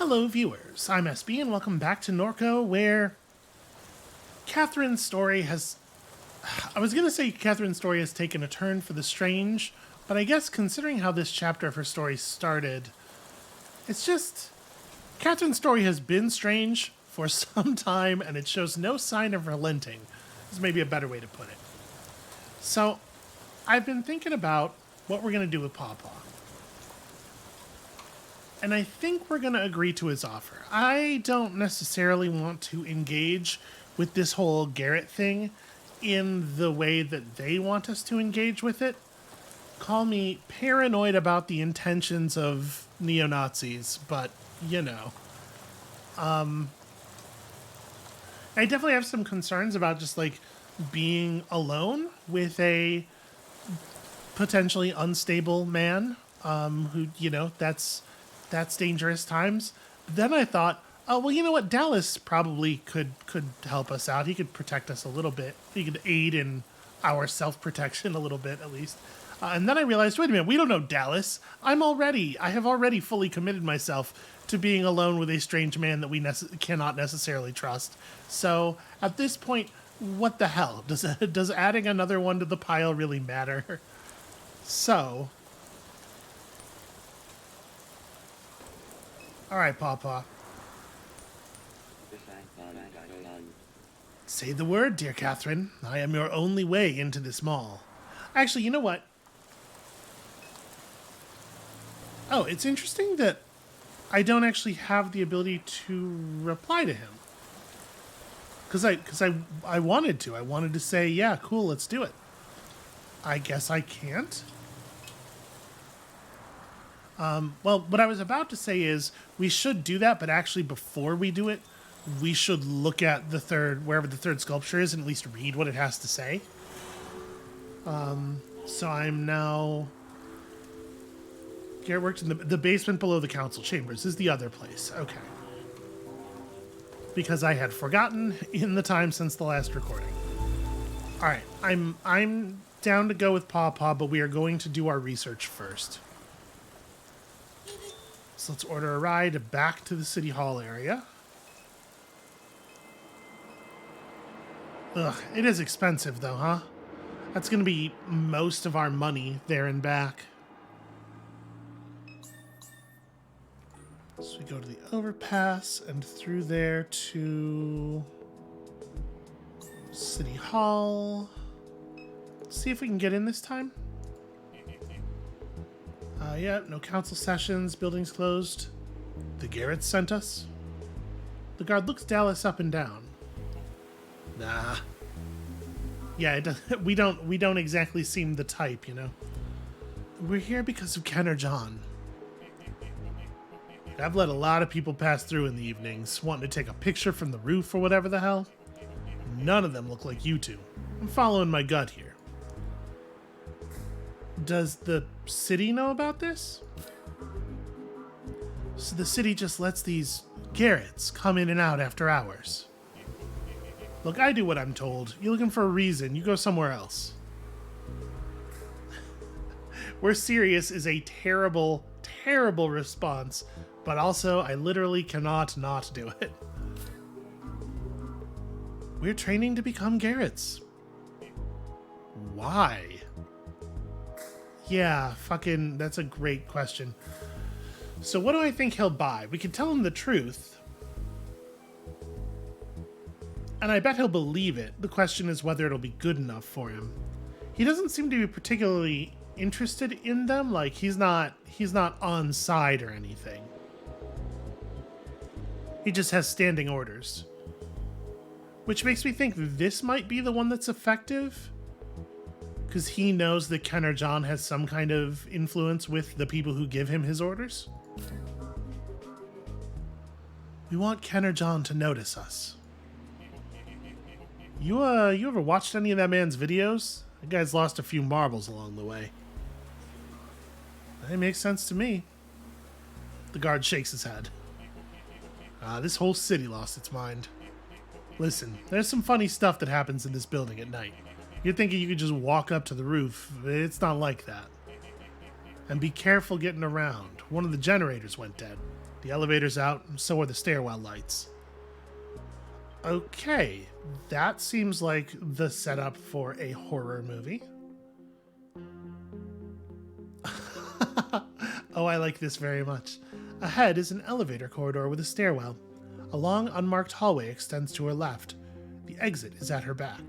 Hello viewers, I'm SB and welcome back to Norco, where Catherine's story has... I was going to say Catherine's story has taken a turn for the strange, but I guess considering how this chapter of her story started, it's just... Catherine's story has been strange for some time, and it shows no sign of relenting. This may be a better way to put it. So, I've been thinking about what we're going to do with Pawpaw. And I think we're going to agree to his offer. I don't necessarily want to engage with this whole Garrett thing in the way that they want us to engage with it. Call me paranoid about the intentions of neo-Nazis, but, you know. I definitely have some concerns about just, like, being alone with a potentially unstable man who, you know, that's dangerous times. But then I thought, oh, well, you know what? Dallas probably could help us out. He could protect us a little bit. He could aid in our self-protection a little bit, at least. And then I realized, wait a minute, we don't know Dallas. I have already fully committed myself to being alone with a strange man that we cannot necessarily trust. So at this point, what the hell? Does adding another one to the pile really matter? So... All right, Pawpaw. Say the word, dear Catherine. I am your only way into this mall. Actually, you know what? Oh, it's interesting that I don't actually have the ability to reply to him. Because I wanted to. I wanted to say, yeah, cool, let's do it. I guess I can't. Well, what I was about to say is we should do that, but actually before we do it, we should look at wherever the third sculpture is and at least read what it has to say. So I'm now... Garrett worked in the basement below the council chambers is the other place. Okay. Because I had forgotten in the time since the last recording. All right, I'm down to go with Pawpaw, but we are going to do our research first. So let's order a ride back to the City Hall area. Ugh, it is expensive though, huh? That's going to be most of our money there and back. So we go to the overpass and through there to City Hall. Let's see if we can get in this time. Yeah, no council sessions, buildings closed. The Garretts sent us. The guard looks Dallas up and down. Nah. Yeah, we don't exactly seem the type, you know. We're here because of Ken or John. I've let a lot of people pass through in the evenings, wanting to take a picture from the roof or whatever the hell. None of them look like you two. I'm following my gut here. Does the city know about this? So the city just lets these Garretts come in and out after hours. Look, I do what I'm told. You're looking for a reason. You go somewhere else. We're serious is a terrible, terrible response, but also I literally cannot not do it. We're training to become Garretts. Why? Yeah, fucking, that's a great question. So what do I think he'll buy? We could tell him the truth. And I bet he'll believe it. The question is whether it'll be good enough for him. He doesn't seem to be particularly interested in them. Like, he's not on side or anything. He just has standing orders. Which makes me think this might be the one that's effective. Because he knows that Ken or John has some kind of influence with the people who give him his orders. We want Ken or John to notice us. You ever watched any of that man's videos? That guy's lost a few marbles along the way. That makes sense to me. The guard shakes his head. This whole city lost its mind. Listen, there's some funny stuff that happens in this building at night. You're thinking you could just walk up to the roof. It's not like that. And be careful getting around. One of the generators went dead. The elevator's out, and so are the stairwell lights. Okay, that seems like the setup for a horror movie. Oh, I like this very much. Ahead is an elevator corridor with a stairwell. A long, unmarked hallway extends to her left. The exit is at her back.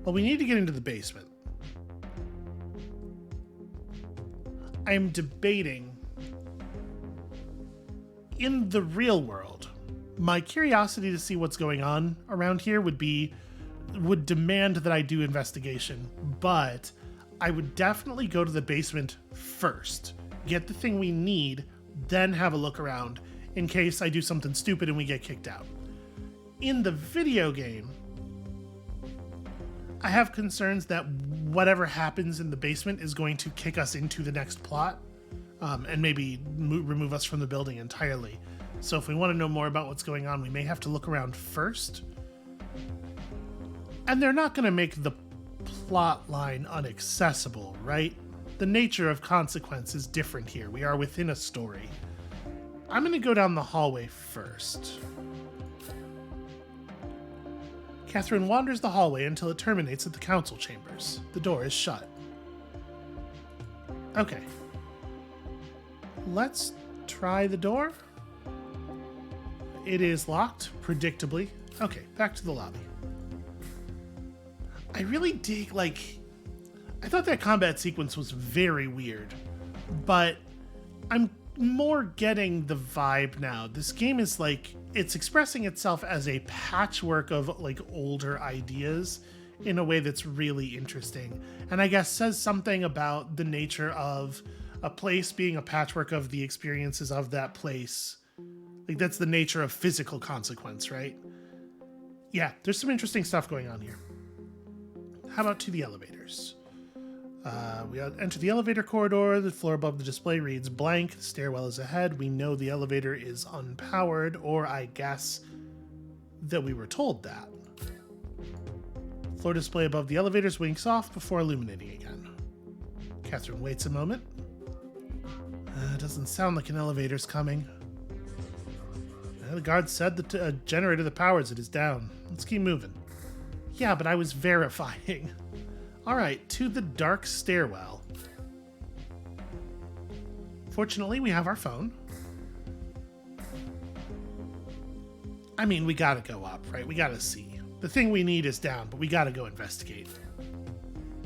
Well, we need to get into the basement. I am debating, in the real world, my curiosity to see what's going on around here would demand that I do investigation, but I would definitely go to the basement first, get the thing we need, then have a look around in case I do something stupid and we get kicked out. In the video game, I have concerns that whatever happens in the basement is going to kick us into the next plot, and maybe remove us from the building entirely. So if we want to know more about what's going on, we may have to look around first. And they're not going to make the plot line inaccessible, right? The nature of consequence is different here. We are within a story. I'm going to go down the hallway first. Catherine wanders the hallway until it terminates at the council chambers. The door is shut. Okay. Let's try the door. It is locked, predictably. Okay, back to the lobby. I really dig, I thought that combat sequence was very weird, but I'm more getting the vibe now. This game is it's expressing itself as a patchwork of older ideas in a way that's really interesting, and I guess says something about the nature of a place being a patchwork of the experiences of that place. That's the nature of physical consequence, right? Yeah, there's some interesting stuff going on here. How about to the elevators? We enter the elevator corridor. The floor above the display reads blank. The stairwell is ahead. We know the elevator is unpowered, or I guess that we were told that. Floor display above the elevators winks off before illuminating again. Catherine waits a moment. Doesn't sound like an elevator's coming. The guard said the generator that powers it is down. Let's keep moving. Yeah, but I was verifying. Alright, to the dark stairwell. Fortunately, we have our phone. I mean, we gotta go up, right? We gotta see. The thing we need is down, but we gotta go investigate.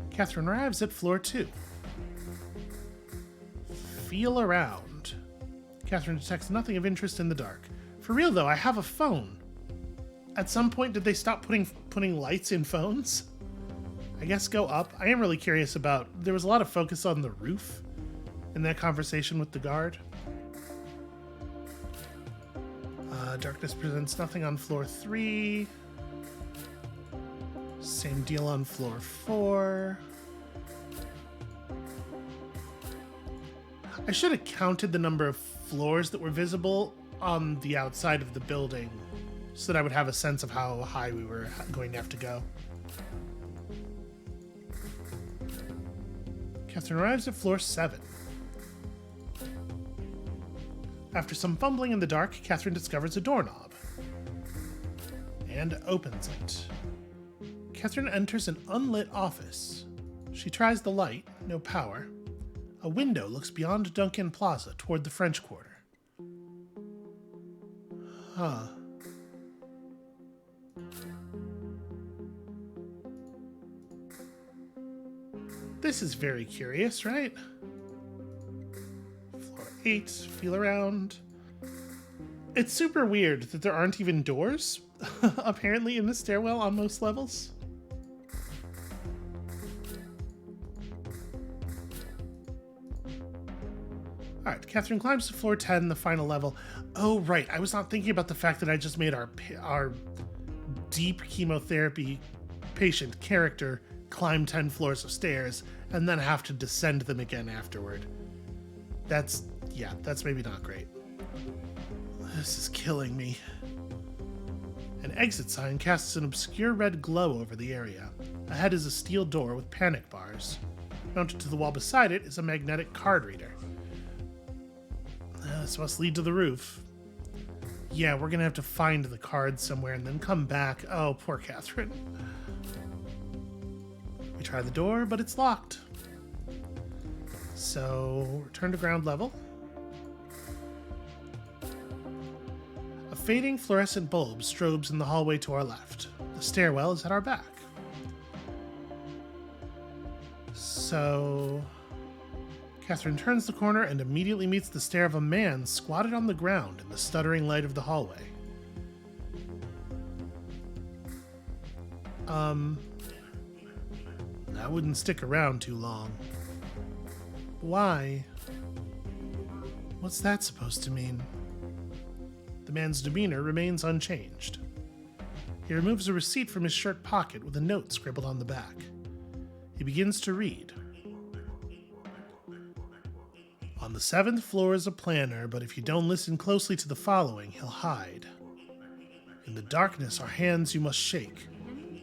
Catherine arrives at floor 2. Feel around. Catherine detects nothing of interest in the dark. For real, though, I have a phone. At some point, did they stop putting lights in phones? I guess go up. I am really curious about... There was a lot of focus on the roof in that conversation with the guard. Darkness presents nothing on floor 3. Same deal on floor 4. I should have counted the number of floors that were visible on the outside of the building so that I would have a sense of how high we were going to have to go. Catherine arrives at floor 7. After some fumbling in the dark, Catherine discovers a doorknob and opens it. Catherine enters an unlit office. She tries the light, no power. A window looks beyond Duncan Plaza toward the French Quarter. Huh. This is very curious, right? Floor 8, feel around. It's super weird that there aren't even doors, apparently, in the stairwell on most levels. Alright, Catherine climbs to floor 10, the final level. Oh, right, I was not thinking about the fact that I just made our deep chemotherapy patient character climb 10 floors of stairs and then have to descend them again afterward. That's maybe not great. This is killing me. An exit sign casts an obscure red glow over the area. Ahead is a steel door with panic bars. Mounted to the wall beside it is a magnetic card reader. This must lead to the roof. Yeah, we're gonna have to find the card somewhere and then come back. Oh, poor Catherine. We try the door, but it's locked. So, return to ground level. A fading fluorescent bulb strobes in the hallway to our left. The stairwell is at our back. So, Catherine turns the corner and immediately meets the stare of a man squatted on the ground in the stuttering light of the hallway. I wouldn't stick around too long. Why? What's that supposed to mean? The man's demeanor remains unchanged. He removes a receipt from his shirt pocket with a note scribbled on the back. He begins to read. On the 7th floor is a planner, but if you don't listen closely to the following, he'll hide. In the darkness are hands you must shake.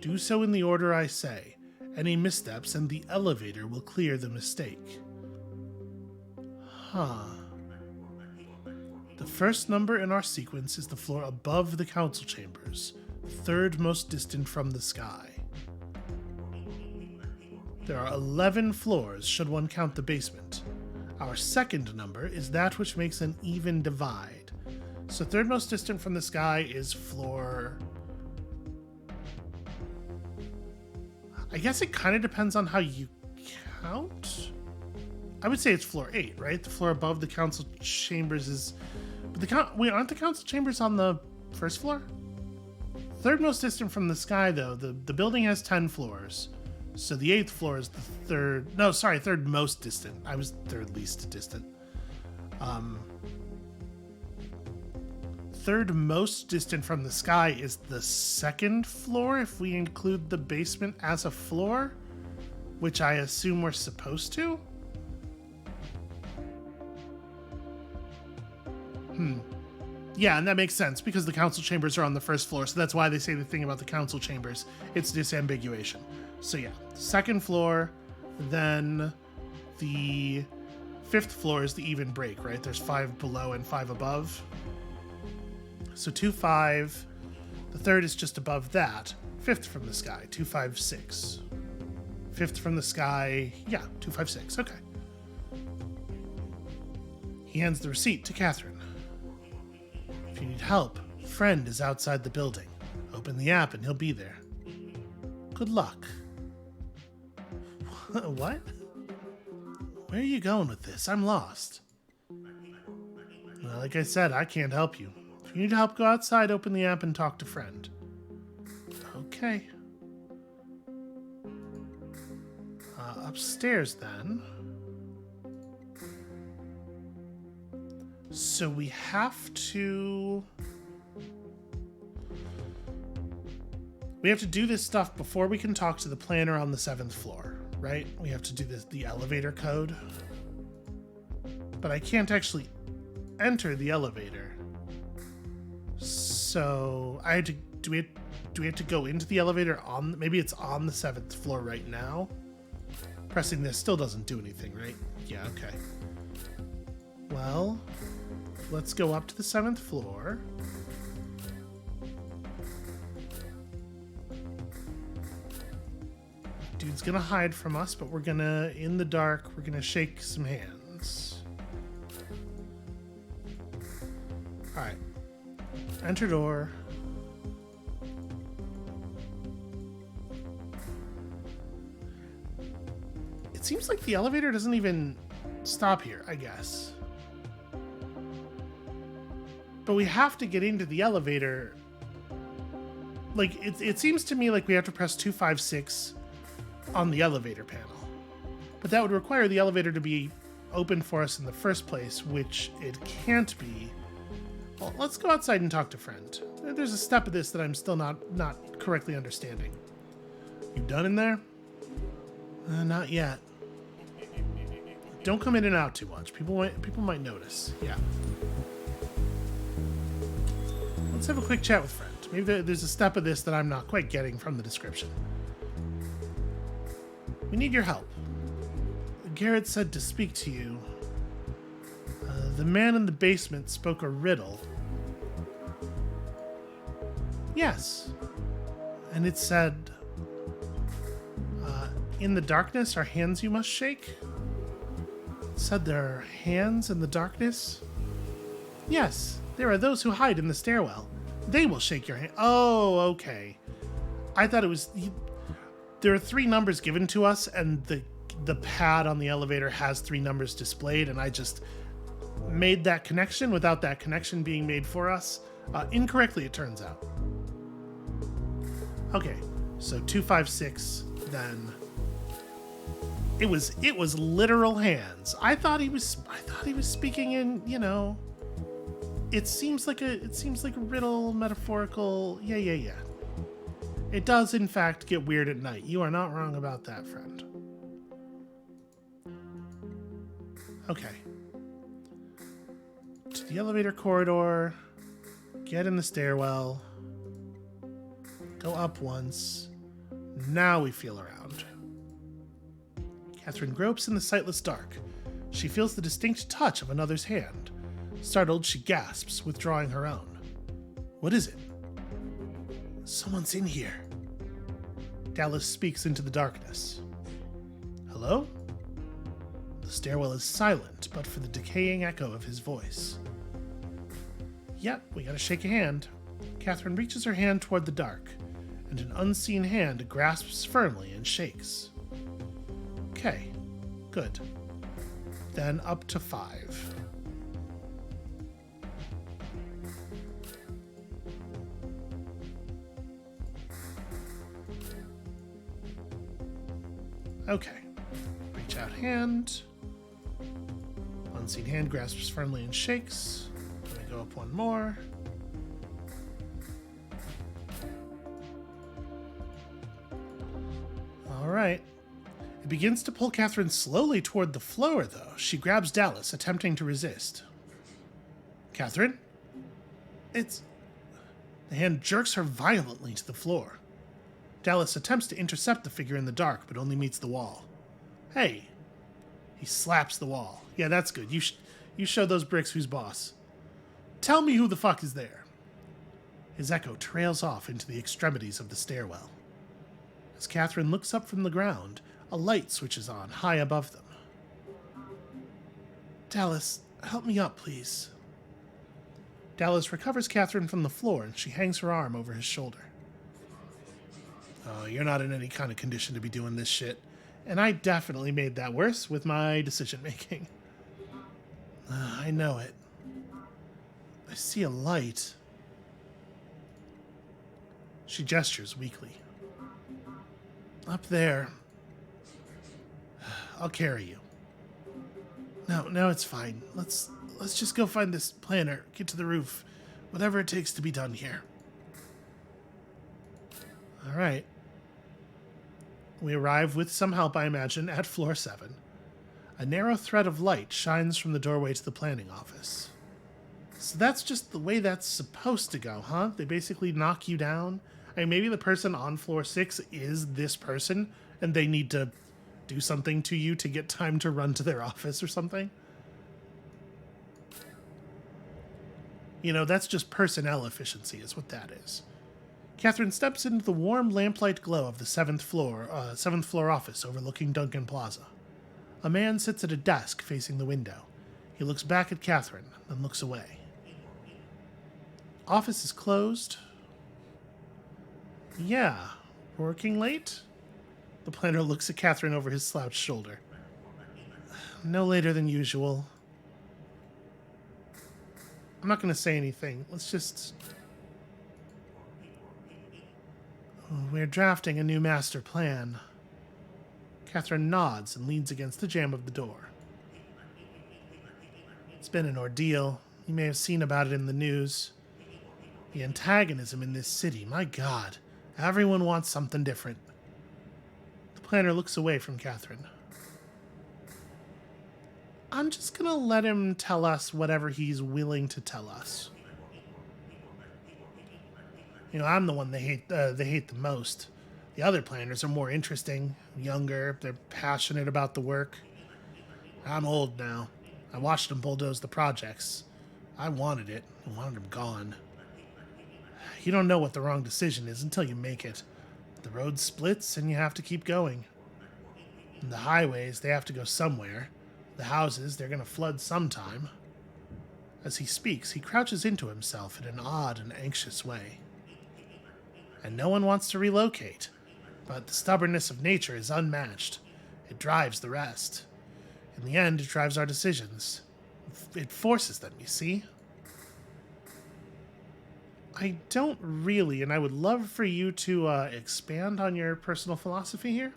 Do so in the order I say. Any missteps and the elevator will clear the mistake. Huh. The first number in our sequence is the floor above the council chambers, third most distant from the sky. There are 11 floors should one count the basement. Our second number is that which makes an even divide. So third most distant from the sky is floor... I guess it kind of depends on how you count. I would say it's floor 8, right? The floor above the council chambers is... But wait, aren't the council chambers on the first floor? Third most distant from the sky, though. The building has 10 floors. So the 8th floor is the third... No, sorry, third most distant. I was third least distant. Third most distant from the sky is the 2nd floor, if we include the basement as a floor, which I assume we're supposed to? Yeah, and that makes sense, because the council chambers are on the first floor, so that's why they say the thing about the council chambers. It's disambiguation. So yeah, 2nd floor, then the 5th floor is the even break, right? There's 5 below and 5 above. So 2, 5. The 3rd is just above that. 5th from the sky, 2, 5, 6. 5th from the sky, yeah, 2, 5, 6. Okay. He hands the receipt to Catherine. If you need help, friend is outside the building. Open the app and he'll be there. Good luck. What? Where are you going with this? I'm lost. Well, like I said, I can't help you. If you need help, go outside, open the app, and talk to friend. Okay. Upstairs, then. So we have to... We have to do this stuff before we can talk to the planner on the 7th floor, right? We have to do the elevator code. But I can't actually enter the elevator. So I had to... Do we have to go into the elevator on... Maybe it's on the 7th floor right now? Pressing this still doesn't do anything, right? Yeah, okay. Well, let's go up to the 7th floor. Dude's gonna hide from us, but we're gonna, in the dark, we're gonna shake some hands. Alright. Enter door. It seems like the elevator doesn't even stop here, I guess. But we have to get into the elevator. Like, it seems to me like we have to press 2, 5, 6 on the elevator panel. But that would require the elevator to be open for us in the first place, which it can't be. Well, let's go outside and talk to friend. There's a step of this that I'm still not correctly understanding. You done in there? Not yet. Don't come in and out too much. People might notice. Yeah. Let's have a quick chat with friend. Maybe there's a step of this that I'm not quite getting from the description. We need your help. Garrett said to speak to you. The man in the basement spoke a riddle. Yes. And it said, in the darkness are hands you must shake? It said there are hands in the darkness? Yes, there are those who hide in the stairwell. They will shake your hand. Oh, okay. I thought it was... There are 3 numbers given to us, and the pad on the elevator has 3 numbers displayed, and I just made that connection without that connection being made for us. Incorrectly, it turns out. Okay, so 256, then... It was literal hands. I thought he was speaking in, you know... It seems like a riddle, metaphorical... Yeah. It does, in fact, get weird at night. You are not wrong about that, friend. Okay. To the elevator corridor. Get in the stairwell. Go up once. Now we feel around. Catherine gropes in the sightless dark. She feels the distinct touch of another's hand. Startled, she gasps, withdrawing her own. What is it? Someone's in here. Dallas speaks into the darkness. Hello? The stairwell is silent, but for the decaying echo of his voice. Yep, we gotta shake a hand. Catherine reaches her hand toward the dark, and an unseen hand grasps firmly and shakes. Okay, good. Then up to 5. Okay. Reach out hand. Unseen hand grasps firmly and shakes. Let me go up one more. All right. It begins to pull Catherine slowly toward the floor, though. She grabs Dallas, attempting to resist. Catherine? The hand jerks her violently to the floor. Dallas attempts to intercept the figure in the dark, but only meets the wall. Hey. He slaps the wall. Yeah, that's good. You show those bricks who's boss. Tell me who the fuck is there. His echo trails off into the extremities of the stairwell. As Catherine looks up from the ground, a light switches on high above them. Dallas, help me up, please. Dallas recovers Catherine from the floor, and she hangs her arm over his shoulder. Oh, you're not in any kind of condition to be doing this shit. And I definitely made that worse with my decision-making. I know it. I see a light. She gestures weakly. Up there. I'll carry you. No, it's fine. Let's just go find this planner, get to the roof. Whatever it takes to be done here. All right. We arrive with some help, I imagine, at floor 7. A narrow thread of light shines from the doorway to the planning office. So that's just the way that's supposed to go, huh? They basically knock you down. I mean, maybe the person on floor 6 is this person, and they need to do something to you to get time to run to their office or something. You know, that's just personnel efficiency is what that is. Catherine steps into the warm lamplight glow of the 7th floor office overlooking Duncan Plaza. A man sits at a desk facing the window. He looks back at Catherine, then looks away. Office is closed. Yeah, working late? The planner looks at Catherine over his slouched shoulder. No later than usual. I'm not going to say anything. Let's just... We're drafting a new master plan. Catherine nods and leans against the jamb of the door. It's been an ordeal. You may have seen about it in the news. The antagonism in this city, my God. Everyone wants something different. The planner looks away from Catherine. I'm just gonna let him tell us whatever he's willing to tell us. You know, I'm the one they hate the most. The other planners are more interesting, younger, they're passionate about the work. I'm old now. I watched them bulldoze the projects. I wanted it. I wanted them gone. You don't know what the wrong decision is until you make it. The road splits and you have to keep going. And the highways, they have to go somewhere. The houses, they're going to flood sometime. As he speaks, he crouches into himself in an odd and anxious way. And no one wants to relocate, but the stubbornness of nature is unmatched. It drives the rest. In the end, it drives our decisions. It forces them, you see? I don't really, and I would love for you to expand on your personal philosophy here.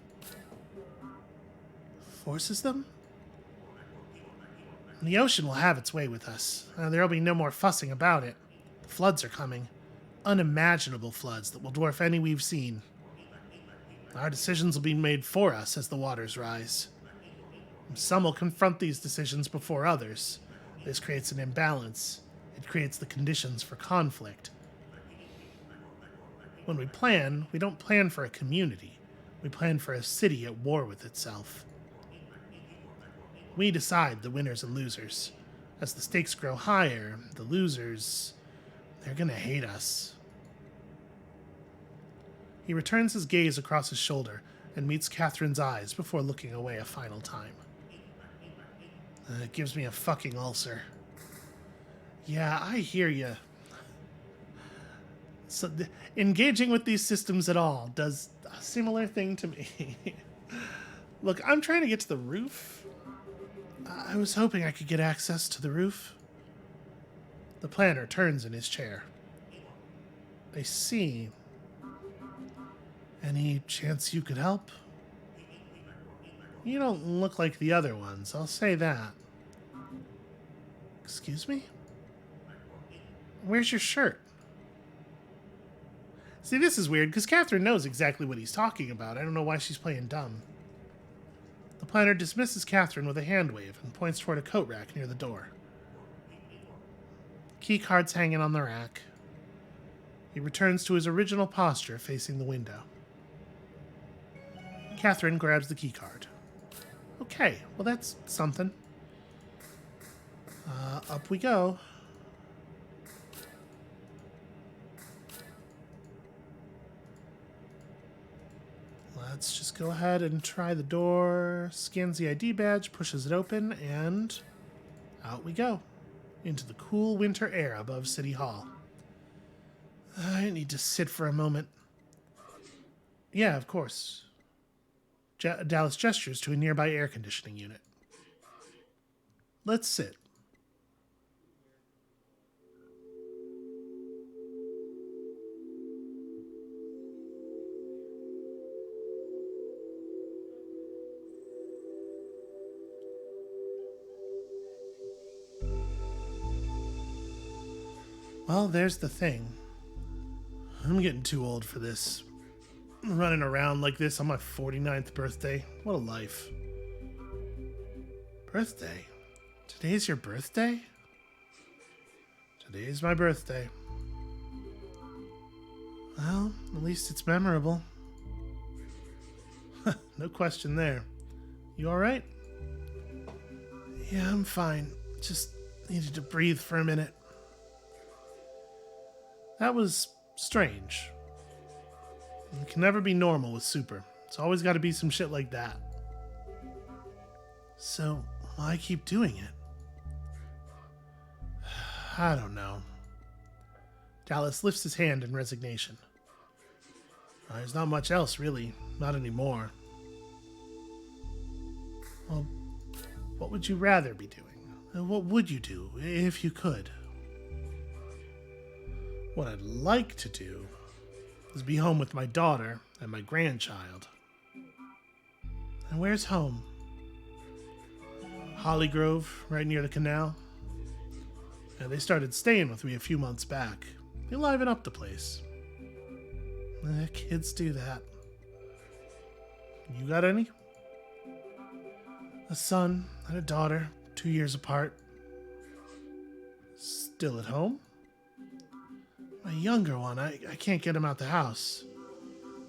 Forces them? The ocean will have its way with us. There will be no more fussing about it. The floods are coming. Unimaginable floods that will dwarf any we've seen. Our decisions will be made for us as the waters rise. Some will confront these decisions before others. This creates an imbalance. It creates the conditions for conflict. When we plan, we don't plan for a community. We plan for a city at war with itself. We decide the winners and losers. As the stakes grow higher, the losers, they're gonna hate us. He returns his gaze across his shoulder and meets Catherine's eyes before looking away a final time. It gives me a fucking ulcer. Yeah, I hear you. So, engaging with these systems at all does a similar thing to me. Look, I'm trying to get to the roof. I was hoping I could get access to the roof. The planner turns in his chair. I see. Any chance you could help? You don't look like the other ones, I'll say that. Excuse me? Where's your shirt? See, this is weird, because Catherine knows exactly what he's talking about. I don't know why she's playing dumb. The planner dismisses Catherine with a hand wave and points toward a coat rack near the door. Key cards hanging on the rack. He returns to his original posture facing the window. Catherine grabs the key card. Okay, well that's something. Up we go. Let's just go ahead and try the door. Scans the ID badge, pushes it open, and out we go. Into the cool winter air above City Hall. I need to sit for a moment. Yeah, of course. Dallas gestures to a nearby air conditioning unit. Let's sit. Well, there's the thing. I'm getting too old for this. Running around like this on my 49th birthday. What a life. Birthday? Today's your birthday? Today's my birthday. Well, at least it's memorable. No question there. You alright? Yeah, I'm fine. Just needed to breathe for a minute. That was strange. It can never be normal with Super. It's always got to be some shit like that. So, why keep doing it? I don't know. Dallas lifts his hand in resignation. There's not much else, really. Not anymore. Well, what would you rather be doing? What would you do if you could? What I'd like to do is be home with my daughter and my grandchild. And where's home? Hollygrove, right near the canal. And they started staying with me a few months back. They liven up the place. Kids do that. You got any? A son and a daughter, 2 years apart. Still at home? My younger one, I can't get him out the house.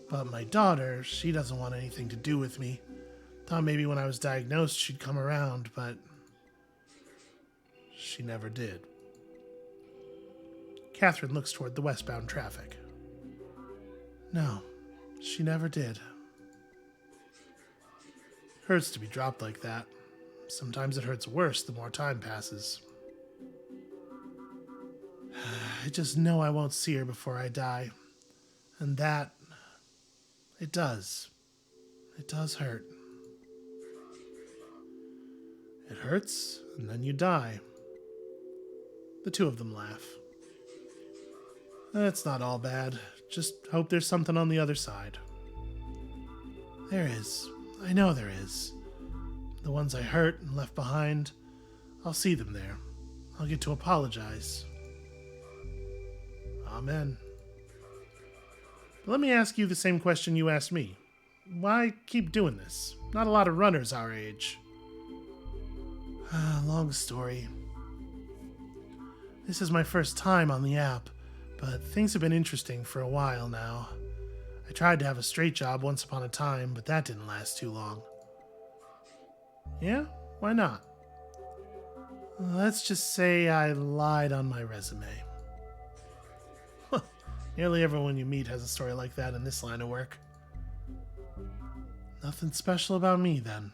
But my daughter, she doesn't want anything to do with me. Thought maybe when I was diagnosed she'd come around, but she never did. Catherine looks toward the westbound traffic. No, she never did. Hurts to be dropped like that. Sometimes it hurts worse the more time passes. I just know I won't see her before I die. And that, it does. It does hurt. It hurts, and then you die. The two of them laugh. It's not all bad. Just hope there's something on the other side. There is. I know there is. The ones I hurt and left behind, I'll see them there. I'll get to apologize. Amen. But let me ask you the same question you asked me. Why keep doing this? Not a lot of runners our age. Long story. This is my first time on the app, but things have been interesting for a while now. I tried to have a straight job once upon a time, but that didn't last too long. Yeah? Why not? Let's just say I lied on my resume. Nearly everyone you meet has a story like that in this line of work. Nothing special about me, then.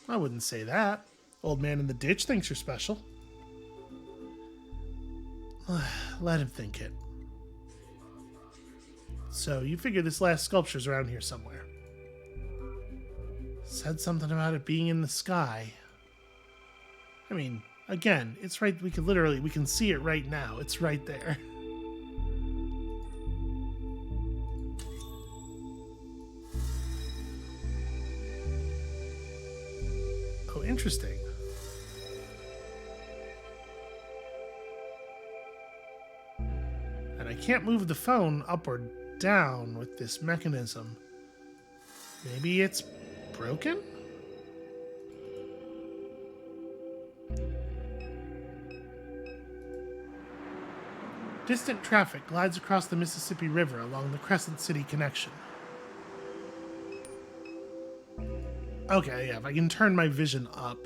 I wouldn't say that. Old man in the ditch thinks you're special. Let him think it. So, you figure this last sculpture's around here somewhere. Said something about it being in the sky. I mean, again, it's right, we can see it right now. It's right there. Oh, interesting. And I can't move the phone up or down with this mechanism. Maybe it's broken? Distant traffic glides across the Mississippi River along the Crescent City connection. Okay, yeah, if I can turn my vision up.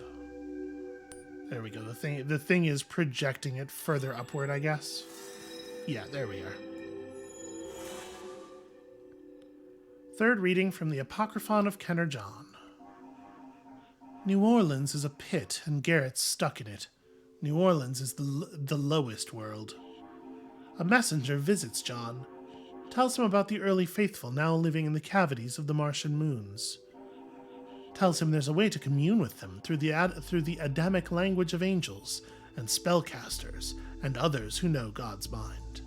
There we go. The thing is projecting it further upward, I guess. Yeah, there we are. Third reading from the Apocryphon of Kenner John. New Orleans is a pit, and Garrett's stuck in it. New Orleans is the lowest world. A messenger visits John, tells him about the early faithful now living in the cavities of the Martian moons. Tells him there's a way to commune with them through the Adamic language of angels and spellcasters and others who know God's mind.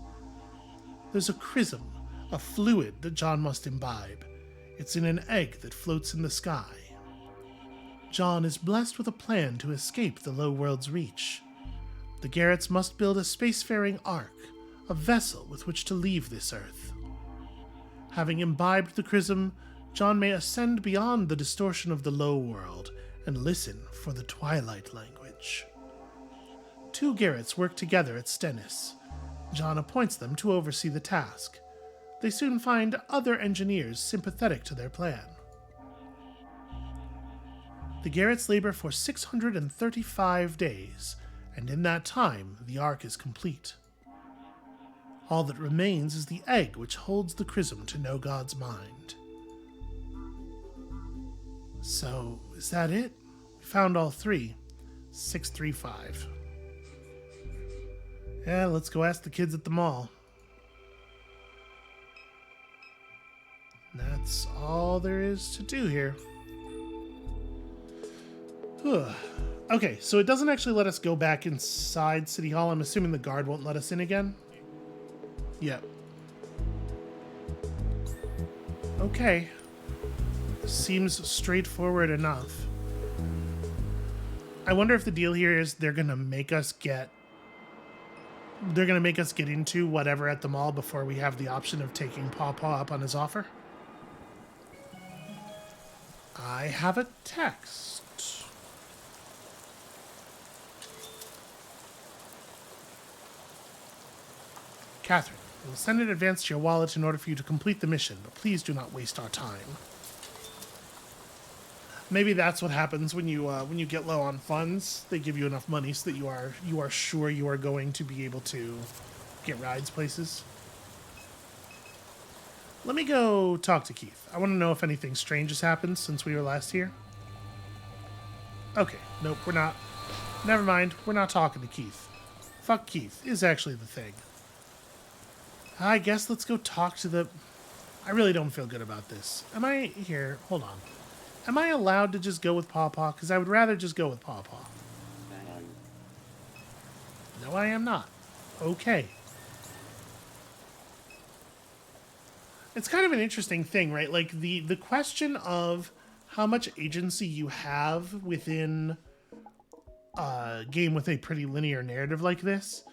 There's a chrism, a fluid that John must imbibe. It's in an egg that floats in the sky. John is blessed with a plan to escape the low world's reach. The Garretts must build a spacefaring ark, a vessel with which to leave this earth. Having imbibed the chrism, John may ascend beyond the distortion of the low world and listen for the twilight language. Two Garretts work together at Stennis. John appoints them to oversee the task. They soon find other engineers sympathetic to their plan. The Garretts labor for 635 days, and in that time the ark is complete. All that remains is the egg which holds the chrism to know God's mind. So, is that it? We found all three. 635. Yeah, let's go ask the kids at the mall. That's all there is to do here. Okay, so it doesn't actually let us go back inside City Hall. I'm assuming the guard won't let us in again. Yep. Okay. Seems straightforward enough. I wonder if the deal here is they're gonna make us get into whatever at the mall before we have the option of taking Paw Paw up on his offer. I have a text. Catherine, we'll send an advance to your wallet in order for you to complete the mission, but please do not waste our time. Maybe that's what happens when you get low on funds. They give you enough money so that you are sure you are going to be able to get rides places. Let me go talk to Keith. I want to know if anything strange has happened since we were last here. Okay, nope, we're not. Never mind, we're not talking to Keith. Fuck Keith is actually the thing. I guess let's go talk to the... I really don't feel good about this. Am I... Here, hold on. Am I allowed to just go with Pawpaw? Because I would rather just go with Pawpaw. No, I am not. Okay. It's kind of an interesting thing, right? Like, the question of how much agency you have within a game with a pretty linear narrative like this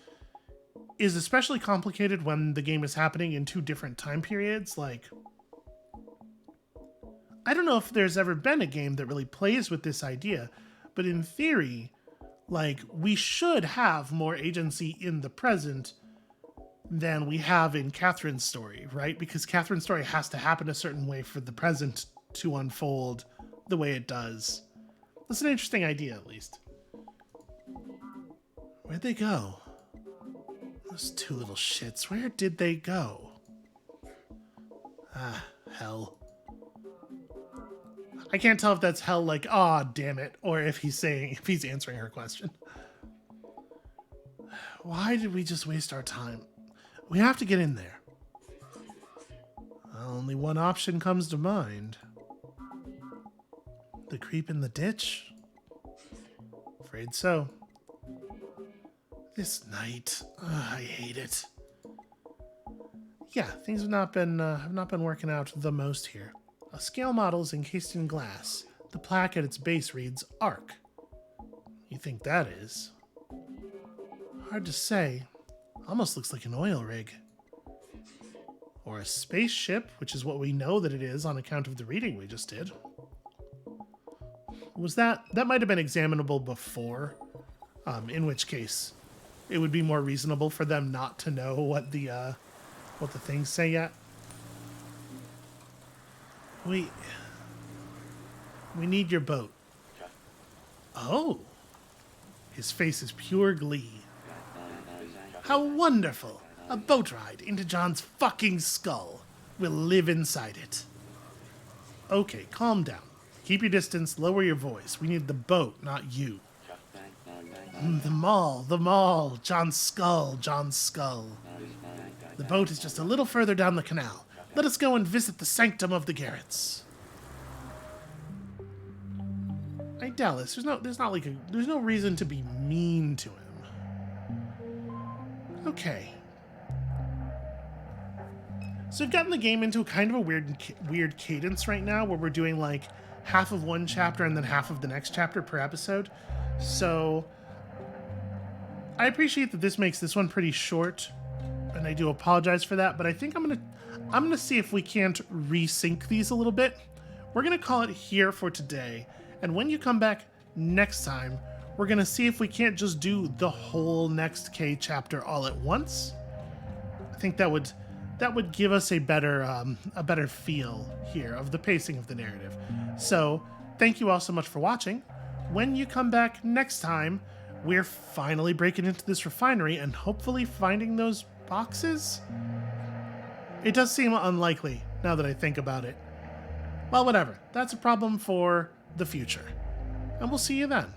is especially complicated when the game is happening in two different time periods. Like, I don't know if there's ever been a game that really plays with this idea, but in theory, like, we should have more agency in the present than we have in Catherine's story, right? Because Catherine's story has to happen a certain way for the present to unfold the way it does. That's an interesting idea, at least. Where'd they go? Those two little shits, where did they go? Ah, hell. I can't tell if that's hell like, aw, damn it, or if he's answering her question. Why did we just waste our time? We have to get in there. Only one option comes to mind. The creep in the ditch? Afraid so. This night, I hate it. Yeah, things have not been working out the most here. A scale model is encased in glass. The plaque at its base reads Arc. You think that is? Hard to say. Almost looks like an oil rig. Or a spaceship, which is what we know that it is on account of the reading we just did. Was that might have been examinable before, in which case it would be more reasonable for them not to know what the things say yet. We need your boat. Oh, his face is pure glee. How wonderful! A boat ride into John's fucking skull. We'll live inside it. Okay, calm down. Keep your distance, lower your voice. We need the boat, not you. The mall. John's skull. The boat is just a little further down the canal. Let us go and visit the sanctum of the garrets. Hey, Dallas, there's no reason to be mean to him. Okay. So we've gotten the game into kind of a weird cadence right now where we're doing like half of one chapter and then half of the next chapter per episode. So I appreciate that this makes this one pretty short, and I do apologize for that, but I think I'm gonna see if we can't resync these a little bit. We're gonna call it here for today, and when you come back next time, we're gonna see if we can't just do the whole next K chapter all at once. I think that would give us a better feel here of the pacing of the narrative. So thank you all so much for watching. When you come back next time, we're finally breaking into this refinery and hopefully finding those boxes. It does seem unlikely now that I think about it. Well, whatever. That's a problem for the future. And we'll see you then.